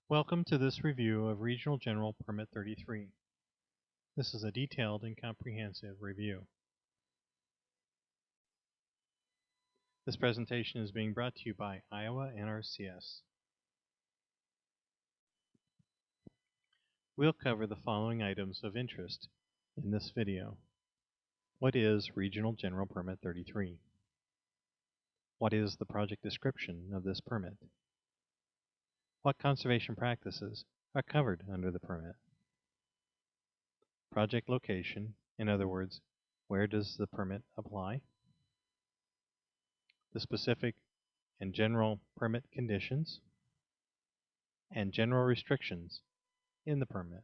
Welcome to this review of Regional General Permit 33. This is a detailed and comprehensive review. This presentation is being brought to you by Iowa NRCS. We'll cover the following items of interest in this video. What is Regional General Permit 33? What is the project description of this permit? What conservation practices are covered under the permit? Project location, in other words, where does the permit apply? The specific and general permit conditions and general restrictions in the permit.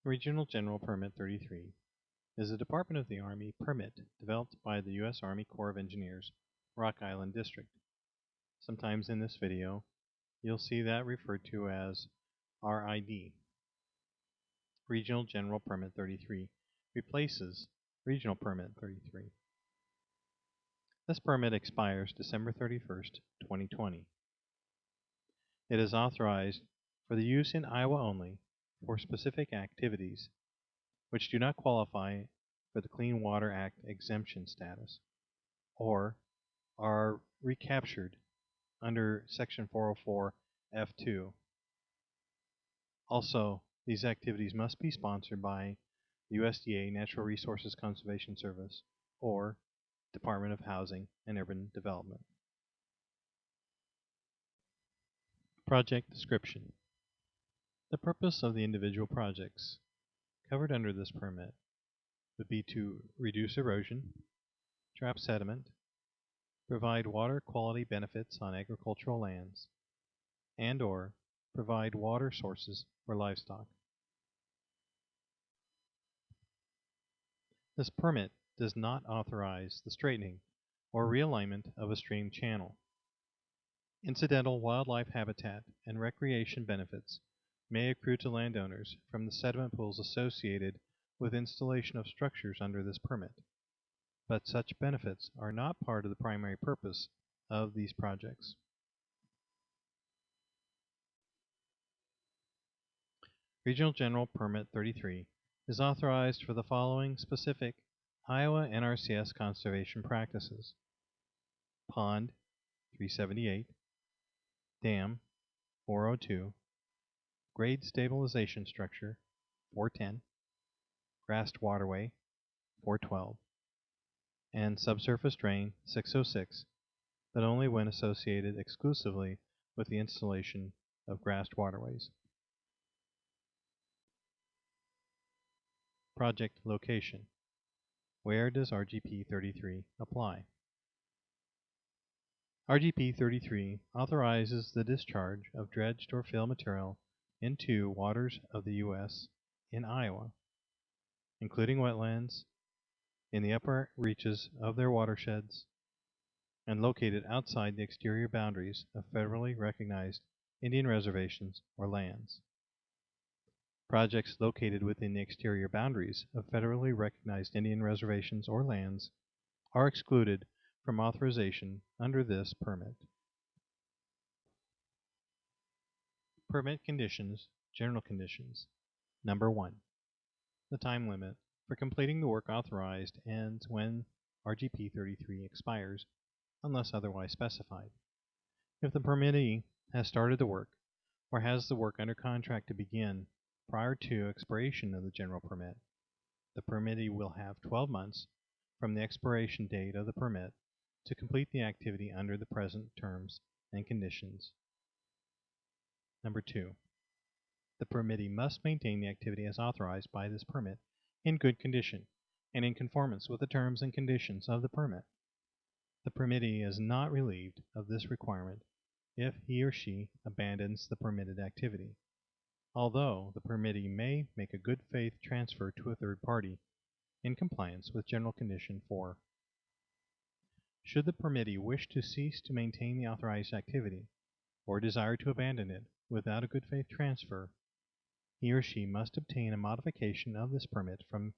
Regional General Permit 33 is a Department of the Army permit developed by the U.S. Army Corps of Engineers, Rock Island District. Sometimes in this video, you'll see that referred to as RID. Regional General Permit 33 replaces Regional Permit 33. This permit expires December 31st, 2020. It is authorized for the use in Iowa only for specific activities which do not qualify for the Clean Water Act exemption status or are recaptured under Section 404 F2. Also, these activities must be sponsored by the USDA Natural Resources Conservation Service or Department of Housing and Urban Development. Project description. The purpose of the individual projects covered under this permit would be to reduce erosion, trap sediment, provide water quality benefits on agricultural lands, and/or provide water sources for livestock. This permit does not authorize the straightening or realignment of a stream channel. Incidental wildlife habitat and recreation benefits may accrue to landowners from the sediment pools associated with installation of structures under this permit, but such benefits are not part of the primary purpose of these projects. Regional General Permit 33 is authorized for the following specific Iowa NRCS conservation practices: Pond 378, Dam 402, Grade Stabilization Structure 410, Grassed Waterway 412, and Subsurface Train 606, but only when associated exclusively with the installation of grassed waterways. Project location. Where does RGP 33 apply? RGP 33 authorizes the discharge of dredged or fill material into waters of the U.S. in Iowa, including wetlands, in the upper reaches of their watersheds, and located outside the exterior boundaries of federally recognized Indian reservations or lands. Projects located within the exterior boundaries of federally recognized Indian reservations or lands are excluded from authorization under this permit. Permit conditions, general conditions. Number 1. The time limit for completing the work authorized ends when RGP 33 expires, unless otherwise specified. If the permittee has started the work or has the work under contract to begin prior to expiration of the general permit, the permittee will have 12 months from the expiration date of the permit to complete the activity under the present terms and conditions. Number 2. The permittee must maintain the activity as authorized by this permit in good condition and in conformance with the terms and conditions of the permit. The permittee is not relieved of this requirement if he or she abandons the permitted activity, although the permittee may make a good faith transfer to a third party in compliance with General Condition 4. Should the permittee wish to cease to maintain the authorized activity or desire to abandon it without a good faith transfer, he or she must obtain a modification of this permit from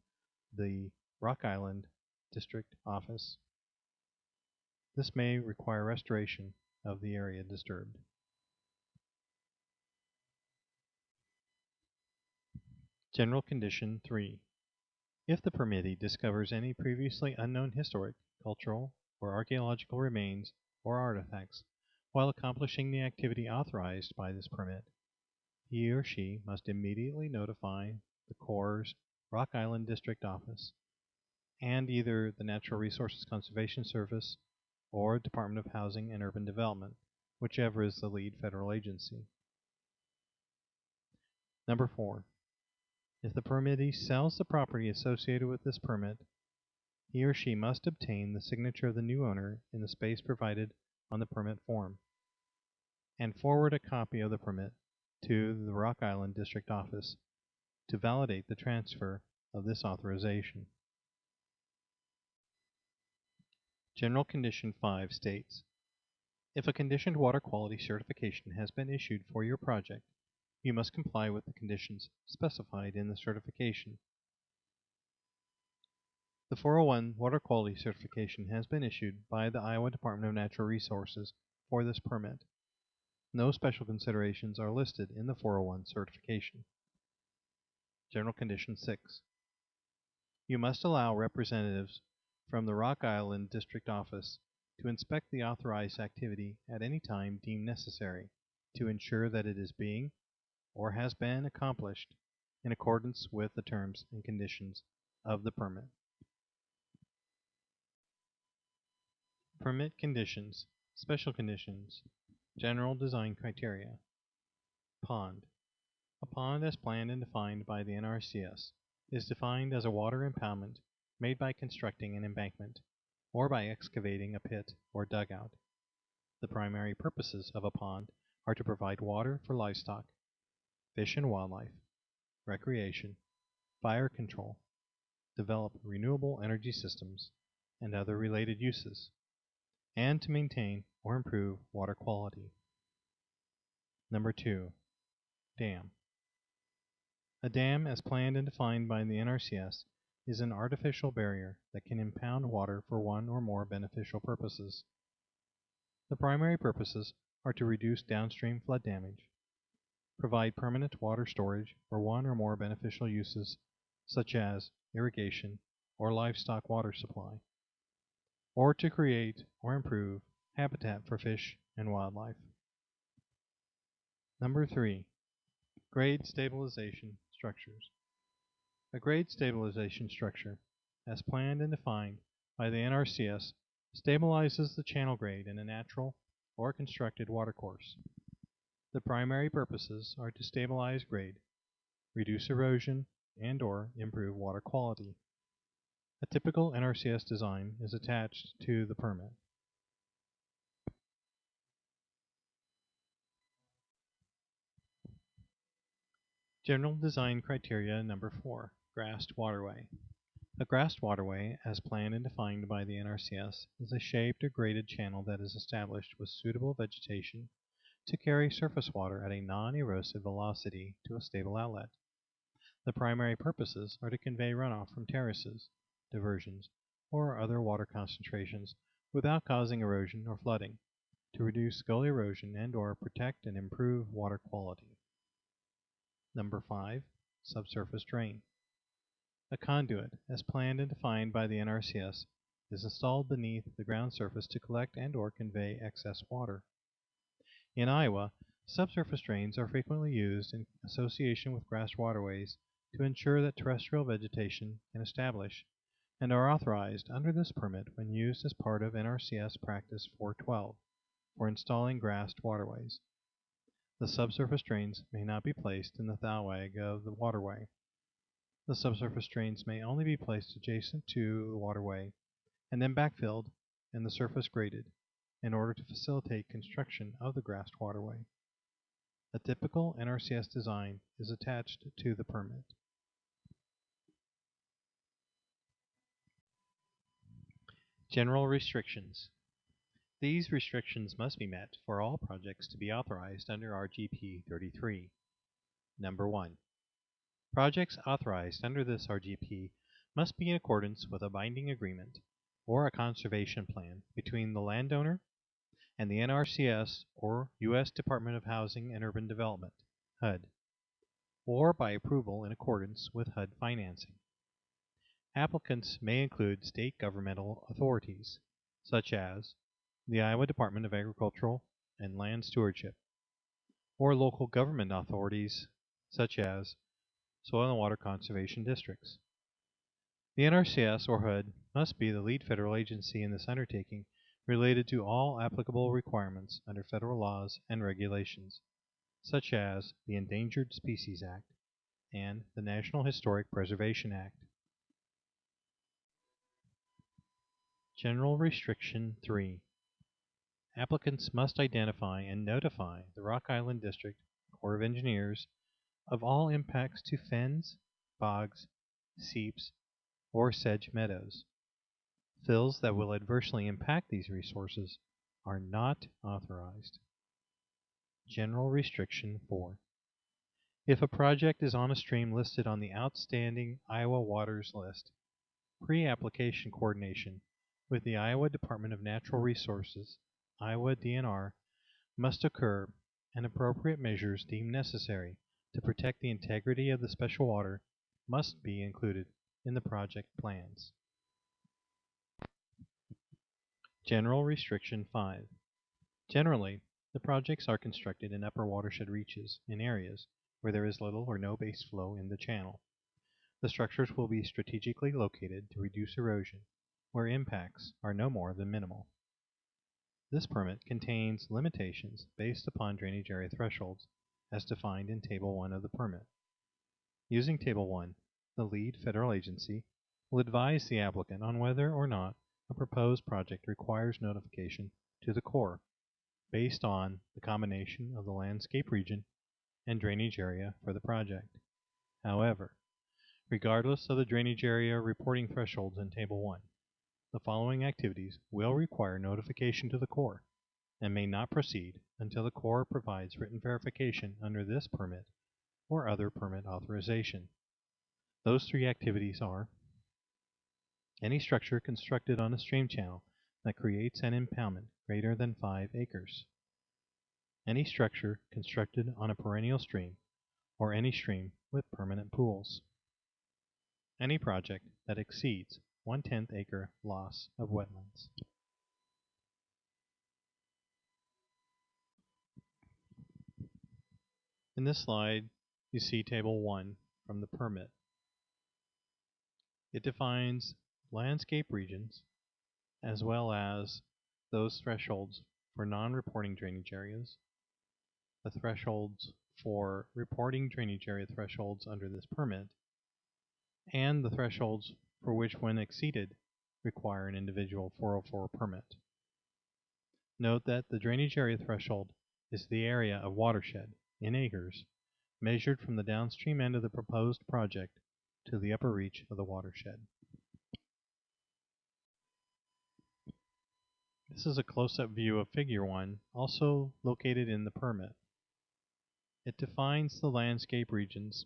the Rock Island District Office. This may require restoration of the area disturbed. General Condition 3. If the permittee discovers any previously unknown historic, cultural, or archaeological remains or artifacts while accomplishing the activity authorized by this permit, he or she must immediately notify the Corps' Rock Island District Office and either the Natural Resources Conservation Service or Department of Housing and Urban Development, whichever is the lead federal agency. Number 4. If the permittee sells the property associated with this permit, he or she must obtain the signature of the new owner in the space provided on the permit form and forward a copy of the permit to the Rock Island District Office to validate the transfer of this authorization. General Condition 5 states, if a conditioned water quality certification has been issued for your project, you must comply with the conditions specified in the certification. The 401 Water Quality Certification has been issued by the Iowa Department of Natural Resources for this permit. No special considerations are listed in the 401 certification. General Condition 6. You must allow representatives from the Rock Island District Office to inspect the authorized activity at any time deemed necessary to ensure that it is being or has been accomplished in accordance with the terms and conditions of the permit. Permit conditions, special conditions, general design criteria. Pond. A pond as planned and defined by the NRCS is defined as a water impoundment made by constructing an embankment or by excavating a pit or dugout. The primary purposes of a pond are to provide water for livestock, fish and wildlife, recreation, fire control, develop renewable energy systems, and other related uses, and to maintain or improve water quality. Number 2. Dam. A dam, as planned and defined by the NRCS, is an artificial barrier that can impound water for one or more beneficial purposes. The primary purposes are to reduce downstream flood damage, provide permanent water storage for one or more beneficial uses, such as irrigation or livestock water supply, or to create or improve habitat for fish and wildlife. Number 3. Grade stabilization structures. A grade stabilization structure, as planned and defined by the NRCS, stabilizes the channel grade in a natural or constructed watercourse. The primary purposes are to stabilize grade, reduce erosion, and/or improve water quality. A typical NRCS design is attached to the permit. General Design Criteria Number 4. Grassed Waterway. A grassed waterway, as planned and defined by the NRCS, is a shaped or graded channel that is established with suitable vegetation to carry surface water at a non-erosive velocity to a stable outlet. The primary purposes are to convey runoff from terraces, diversions, or other water concentrations without causing erosion or flooding, to reduce gully erosion and/or protect and improve water quality. Number 5. Subsurface Train. A conduit, as planned and defined by the NRCS, is installed beneath the ground surface to collect and/or convey excess water. In Iowa, subsurface drains are frequently used in association with grassed waterways to ensure that terrestrial vegetation can establish, and are authorized under this permit when used as part of NRCS Practice 412 for installing grassed waterways. The subsurface drains may not be placed in the thowag of the waterway. The subsurface drains may only be placed adjacent to the waterway and then backfilled and the surface graded in order to facilitate construction of the grassed waterway. A typical NRCS design is attached to the permit. General restrictions. These restrictions must be met for all projects to be authorized under RGP 33. Number 1. Projects authorized under this RGP must be in accordance with a binding agreement or a conservation plan between the landowner and the NRCS or U.S. Department of Housing and Urban Development, HUD, or by approval in accordance with HUD financing. Applicants may include state governmental authorities, such as the Iowa Department of Agricultural and Land Stewardship, or local government authorities, such as soil and water conservation districts. The NRCS or HUD must be the lead federal agency in this undertaking related to all applicable requirements under federal laws and regulations, such as the Endangered Species Act and the National Historic Preservation Act. General Restriction 3. Applicants must identify and notify the Rock Island District Corps of Engineers of all impacts to fens, bogs, seeps, or sedge meadows. Fills that will adversely impact these resources are not authorized. General Restriction 4. If a project is on a stream listed on the Outstanding Iowa Waters List, pre-application coordination with the Iowa Department of Natural Resources, Iowa DNR, must occur and appropriate measures deemed necessary to protect the integrity of the special water must be included in the project plans. General Restriction 5. Generally, the projects are constructed in upper watershed reaches in areas where there is little or no base flow in the channel. The structures will be strategically located to reduce erosion, where impacts are no more than minimal. This permit contains limitations based upon drainage area thresholds as defined in Table 1 of the permit. Using Table 1, the lead federal agency will advise the applicant on whether or not a proposed project requires notification to the Corps based on the combination of the landscape region and drainage area for the project. However, regardless of the drainage area reporting thresholds in Table 1, the following activities will require notification to the Corps and may not proceed until the Corps provides written verification under this permit or other permit authorization. Those three activities are: any structure constructed on a stream channel that creates an impoundment greater than 5 acres, any structure constructed on a perennial stream or any stream with permanent pools, any project that exceeds 1/10 acre loss of wetlands. In this slide, you see Table 1 from the permit. It defines landscape regions as well as those thresholds for non-reporting drainage areas, the thresholds for reporting drainage area thresholds under this permit, and the thresholds for which, when exceeded, require an individual 404 permit. Note that the drainage area threshold is the area of watershed, in acres, measured from the downstream end of the proposed project to the upper reach of the watershed. This is a close-up view of Figure 1, also located in the permit. It defines the landscape regions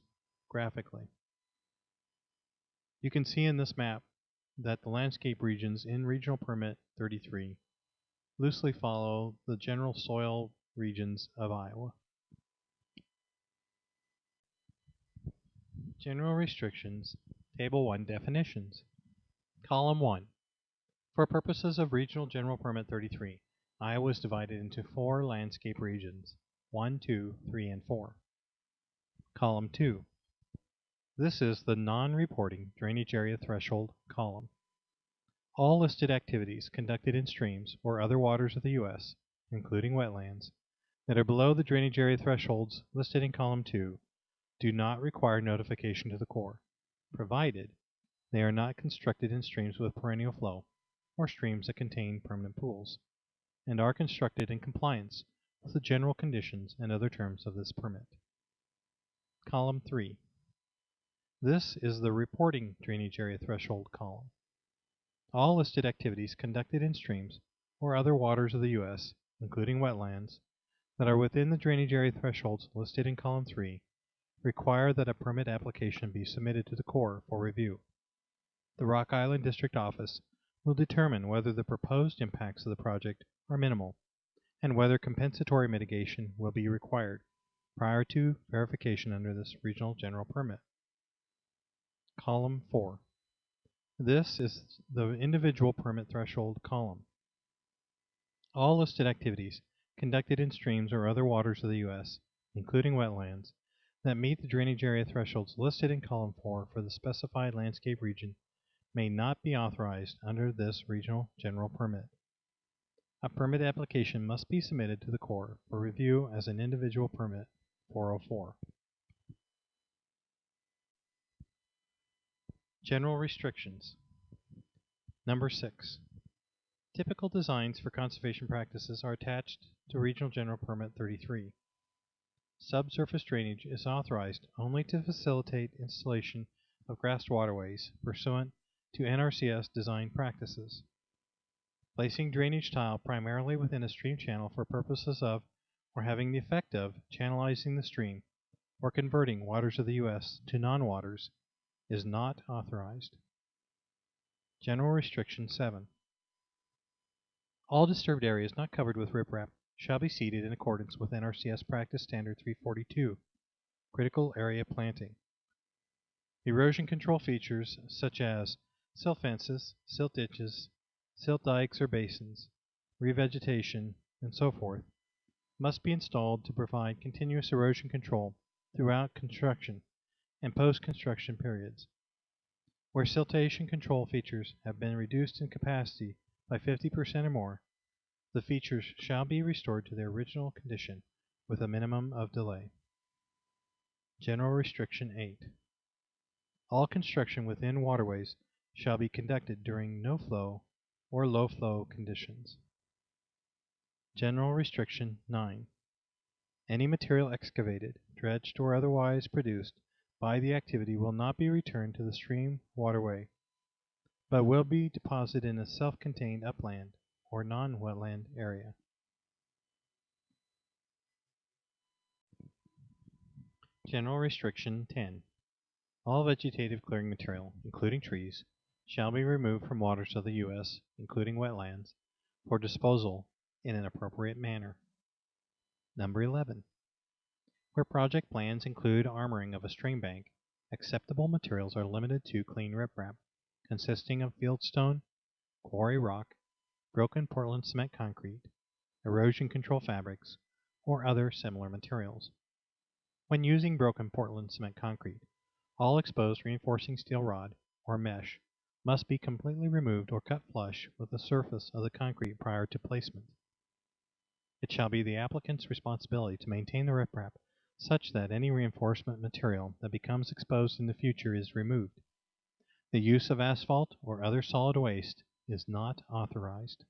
graphically. You can see in this map that the landscape regions in Regional Permit 33 loosely follow the general soil regions of Iowa. General Restrictions, Table 1 Definitions. Column 1. For purposes of Regional General Permit 33, Iowa is divided into 4 landscape regions, 1, 2, 3, and 4. Column 2. This is the non-reporting drainage area threshold column. All listed activities conducted in streams or other waters of the U.S., including wetlands, that are below the drainage area thresholds listed in Column 2 do not require notification to the Corps, provided they are not constructed in streams with perennial flow or streams that contain permanent pools, and are constructed in compliance with the general conditions and other terms of this permit. Column 3. This is the reporting drainage area threshold column. All listed activities conducted in streams or other waters of the U.S., including wetlands, that are within the drainage area thresholds listed in Column 3 require that a permit application be submitted to the Corps for review. The Rock Island District Office will determine whether the proposed impacts of the project are minimal and whether compensatory mitigation will be required prior to verification under this Regional General Permit. Column 4. This is the individual permit threshold column. All listed activities conducted in streams or other waters of the U.S., including wetlands, that meet the drainage area thresholds listed in column 4 for the specified landscape region may not be authorized under this Regional General Permit. A permit application must be submitted to the Corps for review as an individual permit 404. General restrictions. Number 6. Typical designs for conservation practices are attached to Regional General Permit 33. Subsurface drainage is authorized only to facilitate installation of grassed waterways pursuant to NRCS design practices. Placing drainage tile primarily within a stream channel for purposes of, or having the effect of, channelizing the stream, or converting waters of the U.S. to non-waters, is not authorized. General Restriction 7. All disturbed areas not covered with riprap shall be seeded in accordance with NRCS Practice Standard 342, Critical Area Planting. Erosion control features such as silt fences, silt ditches, silt dikes or basins, revegetation, and so forth, must be installed to provide continuous erosion control throughout construction and post-construction periods. Where siltation control features have been reduced in capacity by 50% or more, the features shall be restored to their original condition with a minimum of delay. General Restriction 8. All construction within waterways shall be conducted during no-flow or low-flow conditions. General Restriction 9. Any material excavated, dredged, or otherwise produced by the activity will not be returned to the stream waterway, but will be deposited in a self-contained upland or non-wetland area. General Restriction 10. All vegetative clearing material, including trees, shall be removed from waters of the U.S., including wetlands, for disposal in an appropriate manner. Number 11. Where project plans include armoring of a stream bank, acceptable materials are limited to clean riprap, consisting of fieldstone, quarry rock, broken Portland cement concrete, erosion control fabrics, or other similar materials. When using broken Portland cement concrete, all exposed reinforcing steel rod or mesh must be completely removed or cut flush with the surface of the concrete prior to placement. It shall be the applicant's responsibility to maintain the riprap such that any reinforcement material that becomes exposed in the future is removed. The use of asphalt or other solid waste is not authorized.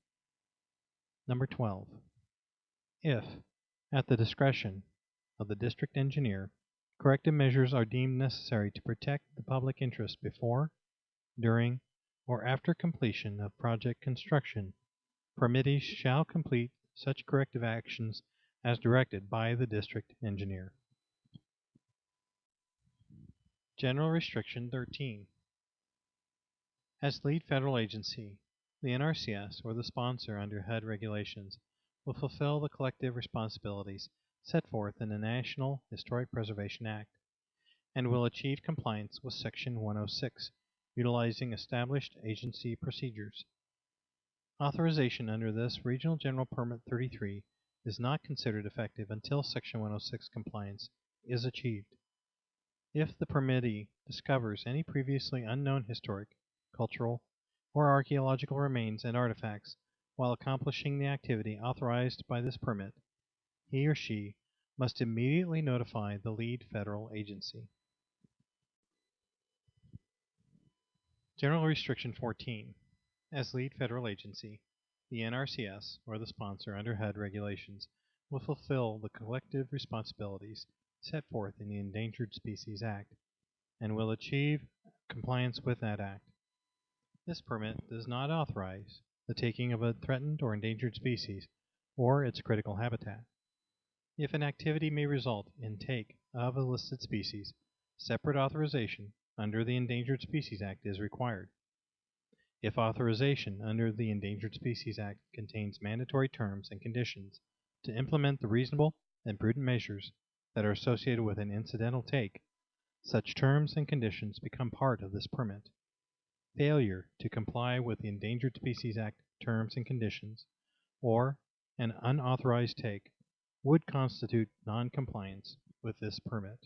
Number 12. If, at the discretion of the district engineer, corrective measures are deemed necessary to protect the public interest before, during, or after completion of project construction, permittees shall complete such corrective actions as directed by the district engineer. General Restriction 13. As lead federal agency, the NRCS, or the sponsor under HUD regulations, will fulfill the collective responsibilities set forth in the National Historic Preservation Act, and will achieve compliance with Section 106, utilizing established agency procedures. Authorization under this Regional General Permit 33 is not considered effective until Section 106 compliance is achieved. If the permittee discovers any previously unknown historic, cultural, or archaeological remains and artifacts while accomplishing the activity authorized by this permit, he or she must immediately notify the lead federal agency. General Restriction 14. As lead federal agency, the NRCS, or the sponsor under HUD regulations, will fulfill the collective responsibilities set forth in the Endangered Species Act, and will achieve compliance with that act. This permit does not authorize the taking of a threatened or endangered species or its critical habitat. If an activity may result in take of a listed species, separate authorization under the Endangered Species Act is required. If authorization under the Endangered Species Act contains mandatory terms and conditions to implement the reasonable and prudent measures that are associated with an incidental take, such terms and conditions become part of this permit. Failure to comply with the Endangered Species Act terms and conditions, or an unauthorized take, would constitute non-compliance with this permit.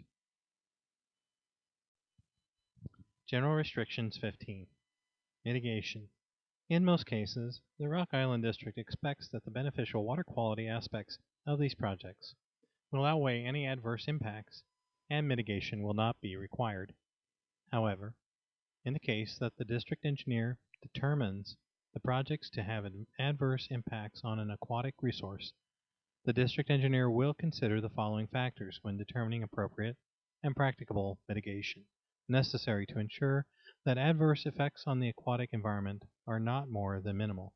General Restrictions 15. Mitigation. In most cases, the Rock Island District expects that the beneficial water quality aspects of these projects will outweigh any adverse impacts, and mitigation will not be required. However, in the case that the district engineer determines the projects to have adverse impacts on an aquatic resource, the district engineer will consider the following factors when determining appropriate and practicable mitigation necessary to ensure that adverse effects on the aquatic environment are not more than minimal.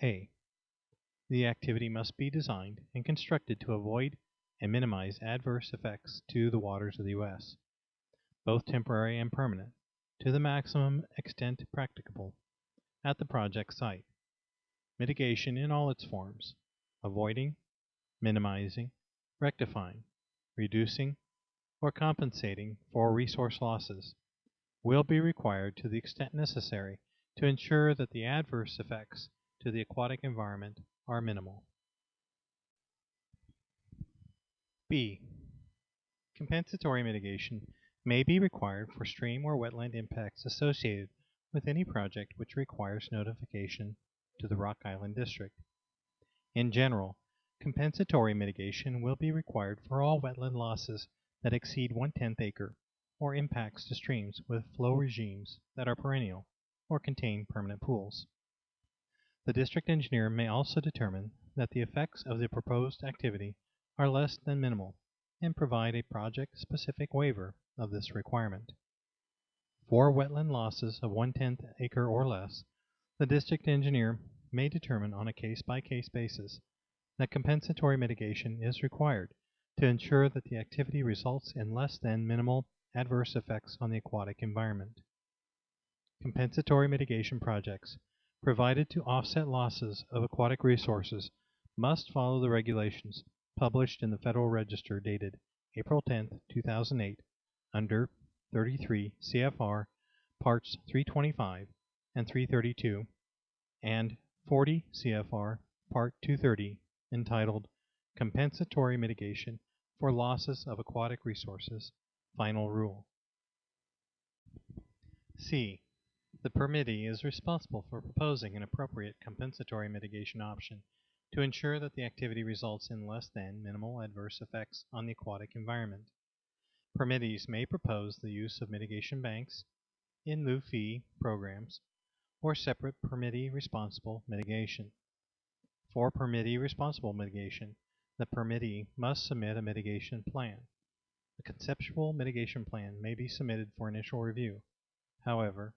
A. The activity must be designed and constructed to avoid and minimize adverse effects to the waters of the U.S., both temporary and permanent, to the maximum extent practicable at the project site. Mitigation in all its forms, avoiding, minimizing, rectifying, reducing, or compensating for resource losses, will be required to the extent necessary to ensure that the adverse effects to the aquatic environment are minimal. B. Compensatory mitigation may be required for stream or wetland impacts associated with any project which requires notification to the Rock Island District. In general, compensatory mitigation will be required for all wetland losses that exceed 1/10 acre, or impacts to streams with flow regimes that are perennial or contain permanent pools. The district engineer may also determine that the effects of the proposed activity are less than minimal and provide a project-specific waiver of this requirement. For wetland losses of 1/10 acre or less, the district engineer may determine on a case-by-case basis that compensatory mitigation is required to ensure that the activity results in less than minimal adverse effects on the aquatic environment. Compensatory mitigation projects provided to offset losses of aquatic resources must follow the regulations published in the Federal Register dated April 10, 2008, under 33 CFR Parts 325 and 332, and 40 CFR Part 230, entitled Compensatory Mitigation for Losses of Aquatic Resources, Final Rule. C. The permittee is responsible for proposing an appropriate compensatory mitigation option to ensure that the activity results in less than minimal adverse effects on the aquatic environment. Permittees may propose the use of mitigation banks, in lieu fee programs, or separate permittee responsible mitigation. For permittee responsible mitigation, the permittee must submit a mitigation plan. A conceptual mitigation plan may be submitted for initial review. However,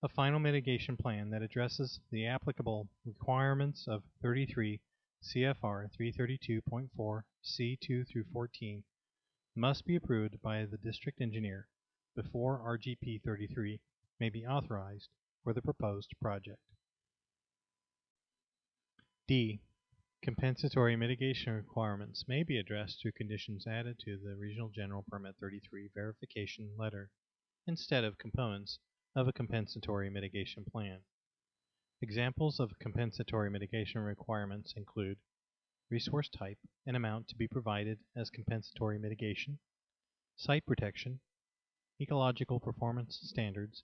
a final mitigation plan that addresses the applicable requirements of 33 CFR 332.4 C2 through 14 must be approved by the district engineer before RGP 33 may be authorized for the proposed project. D. Compensatory mitigation requirements may be addressed through conditions added to the Regional General Permit 33 verification letter instead of components of a compensatory mitigation plan. Examples of compensatory mitigation requirements include resource type and amount to be provided as compensatory mitigation, site protection, ecological performance standards,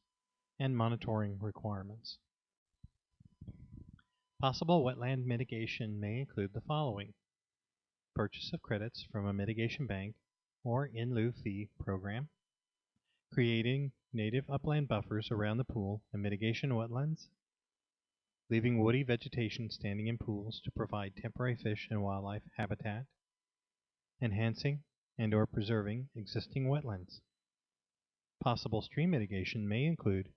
and monitoring requirements. Possible wetland mitigation may include the following: purchase of credits from a mitigation bank or in lieu fee program, creating native upland buffers around the pool and mitigation wetlands, leaving woody vegetation standing in pools to provide temporary fish and wildlife habitat, enhancing and or preserving existing wetlands. Possible stream mitigation may include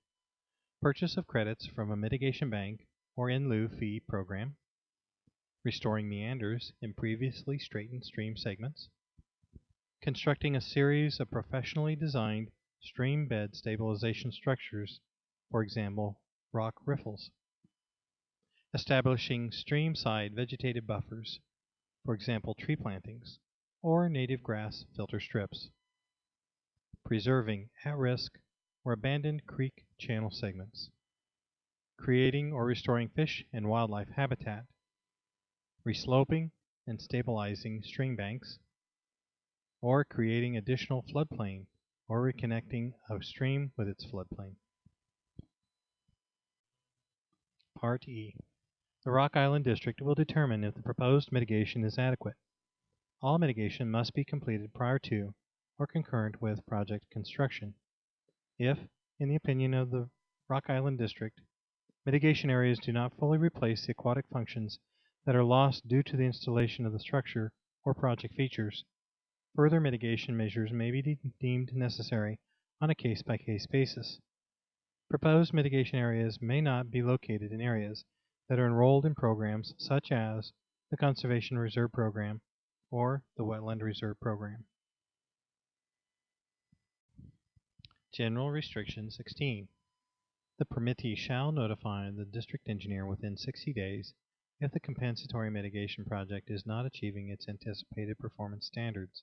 purchase of credits from a mitigation bank or in lieu fee program, restoring meanders in previously straightened stream segments, constructing a series of professionally designed stream bed stabilization structures, for example, rock riffles. Establishing stream-side vegetative buffers, for example tree plantings, or native grass filter strips. Preserving at-risk or abandoned creek channel segments. Creating or restoring fish and wildlife habitat. Resloping and stabilizing stream banks, or creating additional floodplain or reconnecting a stream with its floodplain. Part E. The Rock Island District will determine if the proposed mitigation is adequate. All mitigation must be completed prior to or concurrent with project construction. If, in the opinion of the Rock Island District, mitigation areas do not fully replace the aquatic functions that are lost due to the installation of the structure or project features, further mitigation measures may be deemed necessary on a case-by-case basis. Proposed mitigation areas may not be located in areas that are enrolled in programs such as the Conservation Reserve Program or the Wetland Reserve Program. General Restriction 16. The permittee shall notify the district engineer within 60 days if the compensatory mitigation project is not achieving its anticipated performance standards.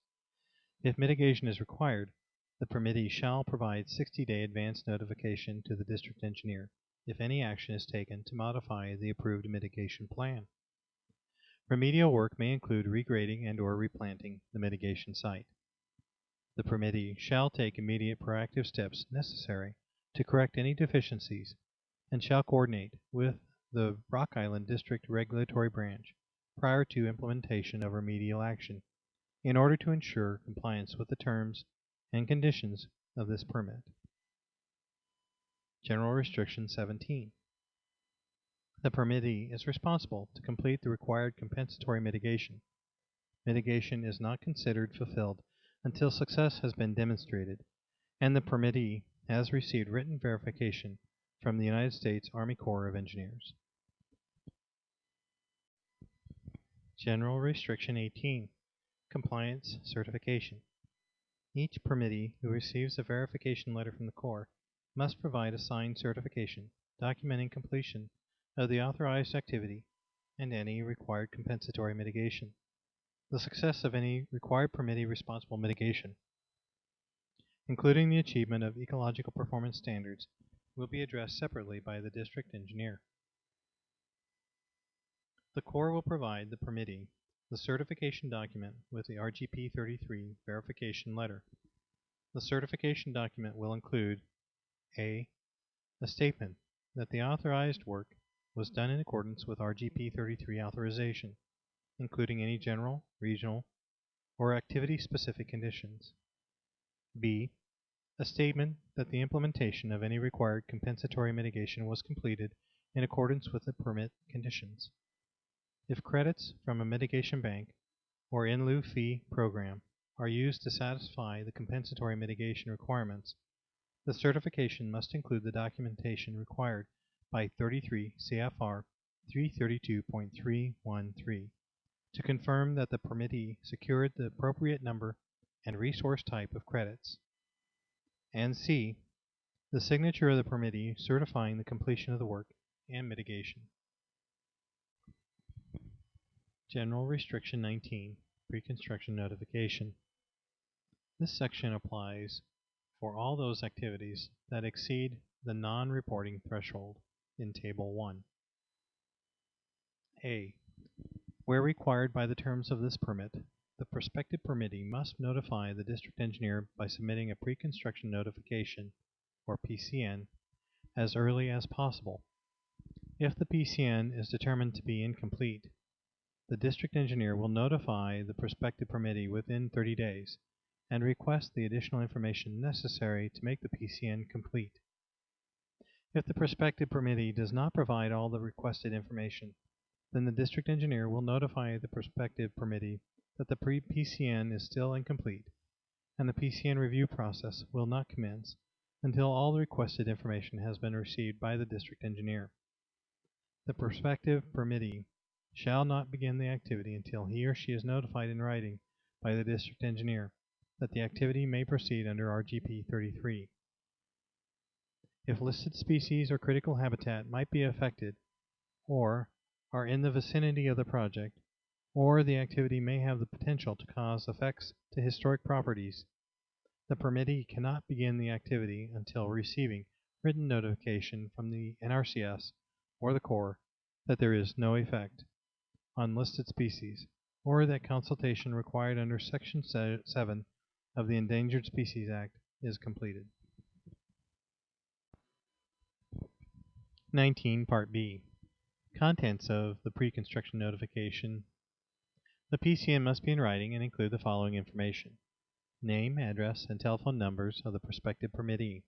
If mitigation is required, the permittee shall provide 60-day advance notification to the district engineer if any action is taken to modify the approved mitigation plan. Remedial work may include regrading and/or replanting the mitigation site. The permittee shall take immediate proactive steps necessary to correct any deficiencies and shall coordinate with the Rock Island District Regulatory Branch prior to implementation of remedial action in order to ensure compliance with the terms and conditions of this permit. General Restriction 17. The permittee is responsible to complete the required compensatory mitigation. Mitigation is not considered fulfilled until success has been demonstrated, and the permittee has received written verification from the United States Army Corps of Engineers. General Restriction 18. Compliance Certification. Each permittee who receives a verification letter from the Corps must provide a signed certification documenting completion of the authorized activity and any required compensatory mitigation. The success of any required permittee responsible mitigation, including the achievement of ecological performance standards, will be addressed separately by the district engineer. The Corps will provide the permittee the certification document with the RGP 33 verification letter. The certification document will include a statement that the authorized work was done in accordance with RGP 33 authorization, including any general, regional, or activity-specific conditions. B. A statement that the implementation of any required compensatory mitigation was completed in accordance with the permit conditions. If credits from a mitigation bank or in lieu fee program are used to satisfy the compensatory mitigation requirements, the certification must include the documentation required by 33 CFR 332.313 to confirm that the permittee secured the appropriate number and resource type of credits. And C. The signature of the permittee certifying the completion of the work and mitigation. General Restriction 19. Pre-construction notification. This section applies for all those activities that exceed the non-reporting threshold in Table 1. A. Where required by the terms of this permit, the prospective permittee must notify the district engineer by submitting a pre-construction notification, or PCN, as early as possible. If the PCN is determined to be incomplete, the district engineer will notify the prospective permittee within 30 days and request the additional information necessary to make the PCN complete. If the prospective permittee does not provide all the requested information, then the district engineer will notify the prospective permittee that the PCN is still incomplete, and the PCN review process will not commence until all the requested information has been received by the district engineer. The prospective permittee shall not begin the activity until he or she is notified in writing by the district engineer that the activity may proceed under RGP 33. If listed species or critical habitat might be affected, or are in the vicinity of the project, or the activity may have the potential to cause effects to historic properties, the permittee cannot begin the activity until receiving written notification from the NRCS or the Corps that there is no effect on listed species, or that consultation required under Section 7 of the Endangered Species Act is completed. 19. Part B. Contents of the pre-construction notification. The PCN must be in writing and include the following information: name, address, and telephone numbers of the prospective permittee,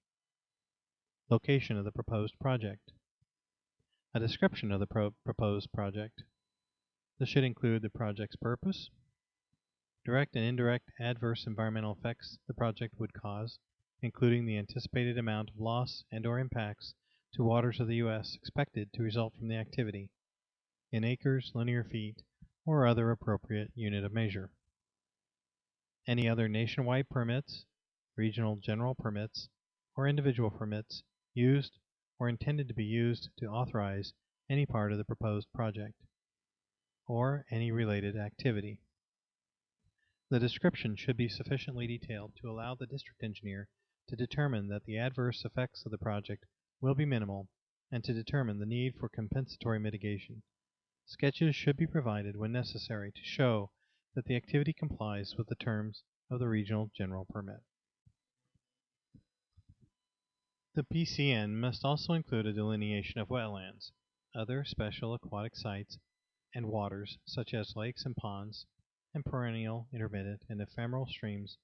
location of the proposed project, a description of the proposed project. This should include the project's purpose, direct and indirect adverse environmental effects the project would cause, including the anticipated amount of loss and/or impacts to waters of the U.S. expected to result from the activity, in acres, linear feet, or other appropriate unit of measure. Any other nationwide permits, regional general permits, or individual permits used or intended to be used to authorize any part of the proposed project, or any related activity. The description should be sufficiently detailed to allow the district engineer to determine that the adverse effects of the project will be minimal and to determine the need for compensatory mitigation. Sketches should be provided when necessary to show that the activity complies with the terms of the regional general permit. The PCN must also include a delineation of wetlands, other special aquatic sites, and waters such as lakes and ponds, and perennial, intermittent, and ephemeral streams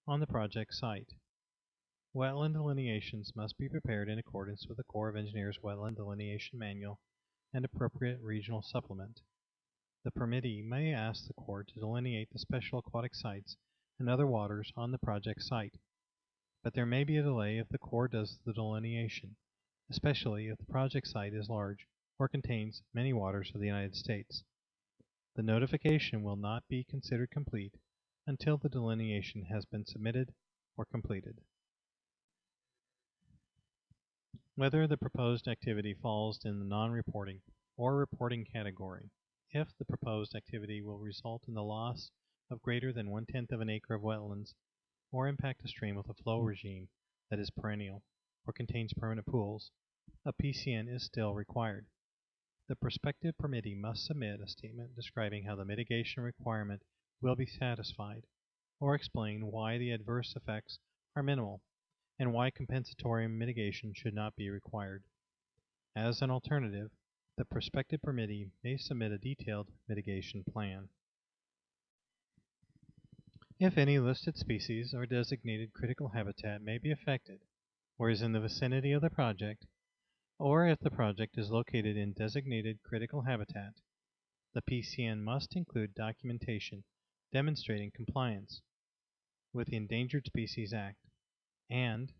on the project site. Wetland delineations must be prepared in accordance with the Corps of Engineers Wetland Delineation Manual and appropriate regional supplement. The permittee may ask the Corps to delineate the special aquatic sites and other waters on the project site, but there may be a delay if the Corps does the delineation, especially if the project site is large or contains many waters of the United States. The notification will not be considered complete until the delineation has been submitted or completed. Whether the proposed activity falls in the non-reporting or reporting category. If the proposed activity will result in the loss of greater than 1/10 of an acre of wetlands, or impact a stream with a flow regime that is perennial or contains permanent pools, a PCN is still required. The prospective permittee must submit a statement describing how the mitigation requirement will be satisfied, or explain why the adverse effects are minimal and why compensatory mitigation should not be required. As an alternative, the prospective permittee may submit a detailed mitigation plan. If any listed species or designated critical habitat may be affected, or is in the vicinity of the project, or if the project is located in designated critical habitat, the PCN must include documentation demonstrating compliance with the Endangered Species Act, and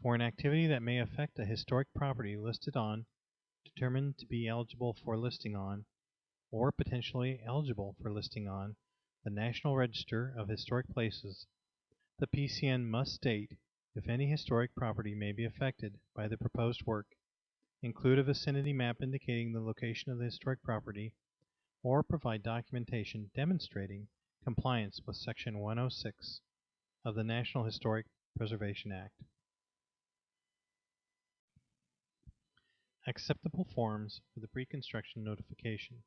for an activity that may affect a historic property listed on, determined to be eligible for listing on, or potentially eligible for listing on, the National Register of Historic Places, the PCN must state if any historic property may be affected by the proposed work, include a vicinity map indicating the location of the historic property, or provide documentation demonstrating compliance with Section 106 of the National Historic Preservation Act. Acceptable forms for the pre-construction notification.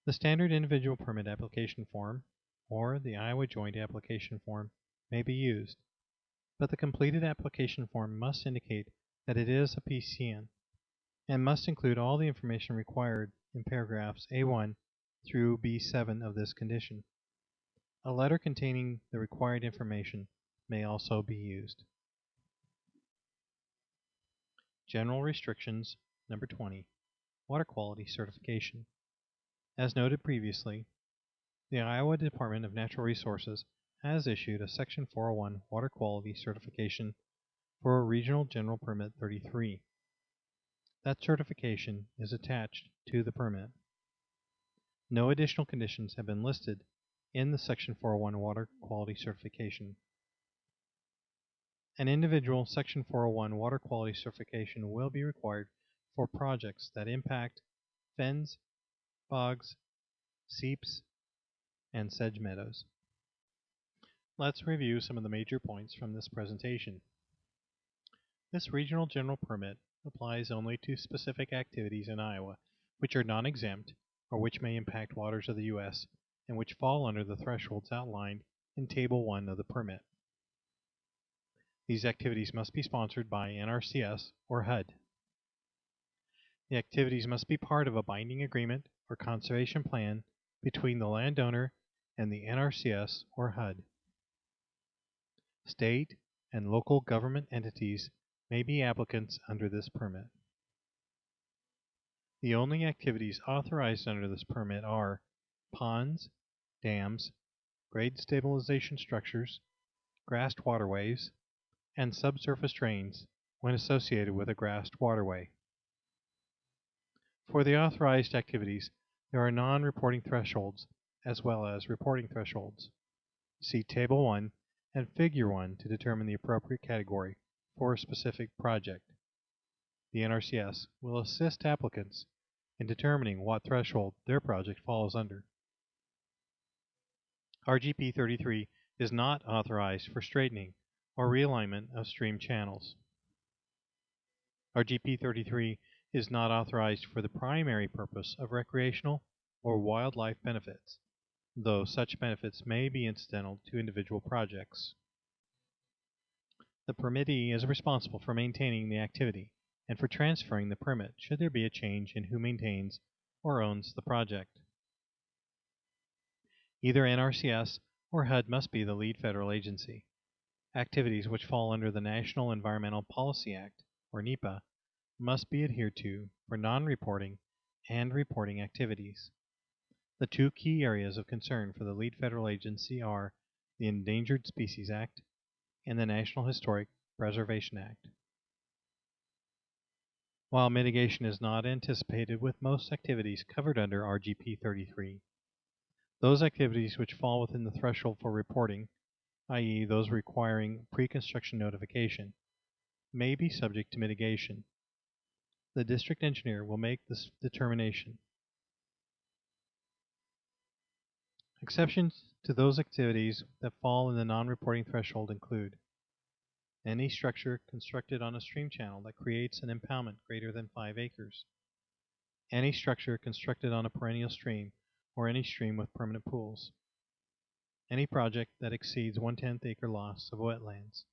The standard individual permit application form, or the Iowa Joint Application Form, may be used, but the completed application form must indicate that it is a PCN and must include all the information required in paragraphs A1 through B7 of this condition. A letter containing the required information may also be used. General Restrictions, number 20, Water Quality Certification. As noted previously, the Iowa Department of Natural Resources has issued a Section 401 Water Quality Certification for Regional General Permit 33. That certification is attached to the permit. No additional conditions have been listed in the Section 401 Water Quality Certification. An individual Section 401 water quality certification will be required for projects that impact fens, bogs, seeps, and sedge meadows. Let's review some of the major points from this presentation. This regional general permit applies only to specific activities in Iowa which are non-exempt or which may impact waters of the U.S. and which fall under the thresholds outlined in Table 1 of the permit. These activities must be sponsored by NRCS or HUD. The activities must be part of a binding agreement or conservation plan between the landowner and the NRCS or HUD. State and local government entities may be applicants under this permit. The only activities authorized under this permit are ponds, dams, grade stabilization structures, grassed waterways, and subsurface trains when associated with a grassed waterway. For the authorized activities, there are non-reporting thresholds as well as reporting thresholds. See Table 1 and Figure 1 to determine the appropriate category for a specific project. The NRCS will assist applicants in determining what threshold their project falls under. RGP 33 is not authorized for straightening or realignment of stream channels. RGP 33 is not authorized for the primary purpose of recreational or wildlife benefits, though such benefits may be incidental to individual projects. The permittee is responsible for maintaining the activity and for transferring the permit should there be a change in who maintains or owns the project. Either NRCS or HUD must be the lead federal agency. Activities which fall under the National Environmental Policy Act, or NEPA, must be adhered to for non-reporting and reporting activities. The two key areas of concern for the lead federal agency are the Endangered Species Act and the National Historic Preservation Act. While mitigation is not anticipated with most activities covered under RGP 33, those activities which fall within the threshold for reporting, i.e. those requiring pre-construction notification, may be subject to mitigation. The district engineer will make this determination. Exceptions to those activities that fall in the non-reporting threshold include any structure constructed on a stream channel that creates an impoundment greater than 5 acres, any structure constructed on a perennial stream or any stream with permanent pools, any project that exceeds 1/10 acre loss of wetlands.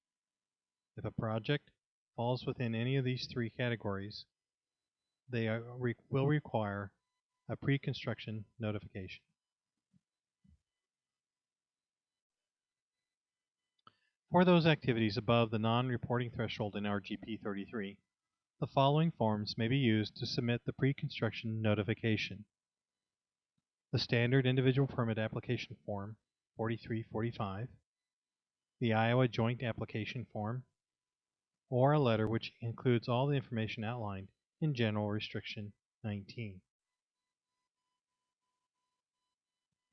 If a project falls within any of these three categories, they will require a pre-construction notification. For those activities above the non-reporting threshold in RGP 33, the following forms may be used to submit the pre-construction notification. The standard individual permit application form 4345, the Iowa Joint Application Form, or a letter which includes all the information outlined in General Restriction 19.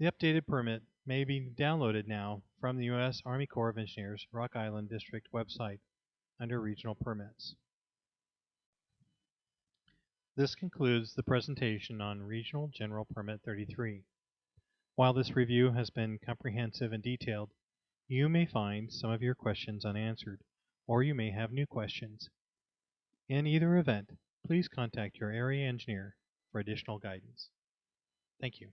The updated permit may be downloaded now from the U.S. Army Corps of Engineers Rock Island District website under Regional Permits. This concludes the presentation on Regional General Permit 33. While this review has been comprehensive and detailed, you may find some of your questions unanswered, or you may have new questions. In either event, please contact your area engineer for additional guidance. Thank you.